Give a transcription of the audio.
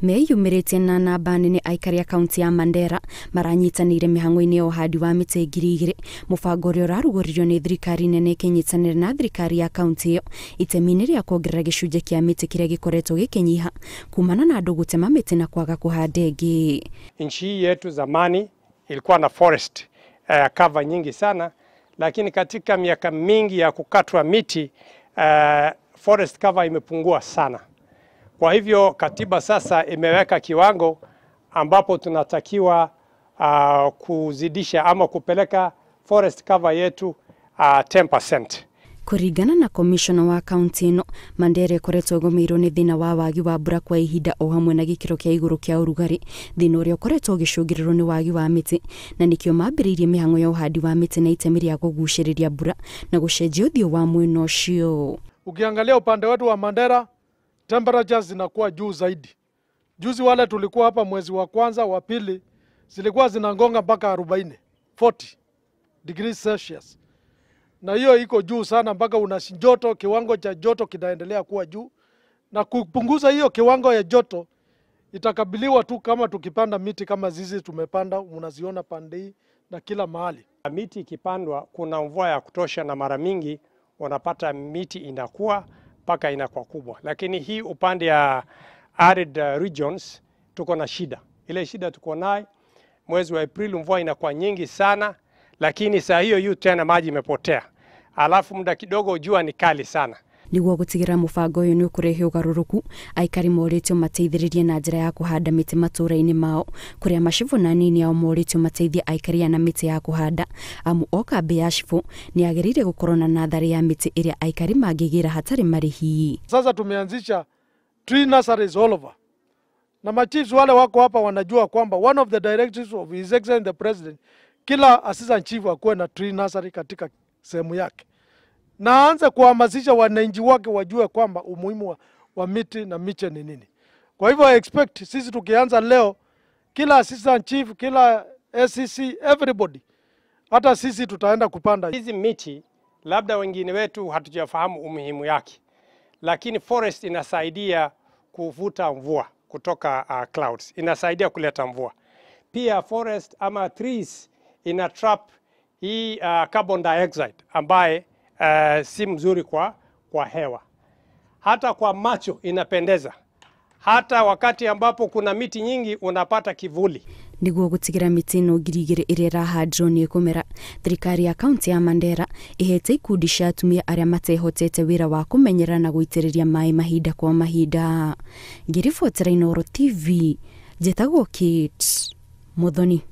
Meyumĩrĩtie na namba nene aikari a kaunti ya Mandera maranyitanĩire mĩhang'o-inĩ ya ũhandi wa mĩtĩ 2,000, mũbango ũrĩa ũrarugũririo nĩ thirikari nene ĩkĩnyitanĩra na thirikari ya kaunti ĩyo itemi-inĩ rĩa kuongerera gĩcunjĩ kĩa mĩtĩ kĩrĩa gĩkoretwo gĩkĩnyiha kumana na andũ gũtema mĩtĩ na kwaga kũhanda ĩngĩ. Nchi yetu zamani ilikuwa na forest cover nyingi sana, lakini katika miaka mingi ya kukatwa miti forest cover imepungua sana. Kwa hivyo katiba sasa imeweka kiwango ambapo tunatakiwa kuzidisha ama kupeleka forest cover yetu 10%. Kũringana na commissioner wa kaunti ĩno, Mandera ĩkoretwo ĩgũmĩirwo nĩ thĩna wa wagi wa mbura kwa ihinda o hamwe na gĩkĩro kĩa igũrũ kĩa ũrugarĩ, thĩna ũrĩa ũkoretwo ũgĩcũngĩrĩrwo nĩ wagi wa mĩtĩ, na nĩkĩo mambĩrĩirie mĩhang'o ya ũhandi wa mĩtĩ na itemi rĩa kũgucĩrĩria mbura na gũcenjia ũthiũ wa mwena ũcio. Ukiangalia upande wetu wa Mandera, temperatures zinakuwa juu zaidi. Juzi wale tulikuwa hapa mwezi wa kwanza wa pili zilikuwa zinangonga mpaka 40 degrees Celsius. Na hiyo iko juu sana mpaka joto, kiwango cha joto kinaendelea kuwa juu. Na kupunguza hiyo kiwango ya joto itakabiliwa tu kama tukipanda miti kama zizi tumepanda, unaziona pande hii na kila mahali. Miti ikipandwa kuna mvua ya kutosha na mara mingi unapata miti inakuwa mpaka inakuwa kubwa. Lakini hii upande ya arid regions tuko na shida. Ile shida tuko nayo mwezi wa Aprili mvua inakuwa nyingi sana, lakini saa hiyo tena maji imepotea. Alafu muda kidogo jua ni kali sana. Nĩguo gũtigĩrĩra mũbango ũyũ nĩ ũkũrehe ũgarũrũku, aikari morĩtio mateithĩrĩrie na njĩra ya kũhanda mĩtĩ matũũra-inĩ mao, kũrĩa macibũ na nini ao morĩtio mateithie aikari na mĩtĩ ya kũhanda, amu o kambĩ ya cibũ nĩ agĩrĩire gũkorwo na natharĩ ya mĩtĩ ĩrĩa aikari mangĩgĩra hatarĩ marĩhi. Sasa tumeanzisha tree nurseries all over. Na machiefs wale wako hapa wanajua kwamba one of the directives of His Excellency the President, kila assistant chief akuwe na tree nursery katika sehemu yake. Na aanze kuhamasisha wananchi wake wajue kwamba umuhimu wa miti na miche ni nini. Kwa hivyo I expect sisi tukianza leo, kila assistant chief, kila SCC, everybody, hata sisi tutaenda kupanda. Hizi miti labda wengine wetu hatujafahamu umuhimu yake, lakini forest inasaidia kuvuta mvua kutoka clouds, inasaidia kuleta mvua. Pia forest ama trees ina trap hii carbon dioxide ambaye si mzuri kwa hewa. Hata kwa macho inapendeza. Hata wakati ambapo kuna miti nyingi unapata kivuli. Nĩguo gũtigĩra mĩtĩ ĩno 2,000 ĩrĩa ĩrahandwo nĩ kũmera, thirikari ya kaunti ya Mandera ĩhete ikundi cia atumia arĩa matehotete wĩra wa kũmenyerera na gũitĩrĩria maĩ mahinda kwa mahinda. Ngĩribotera Inooro TV, njĩtagwo Kate Muthoni.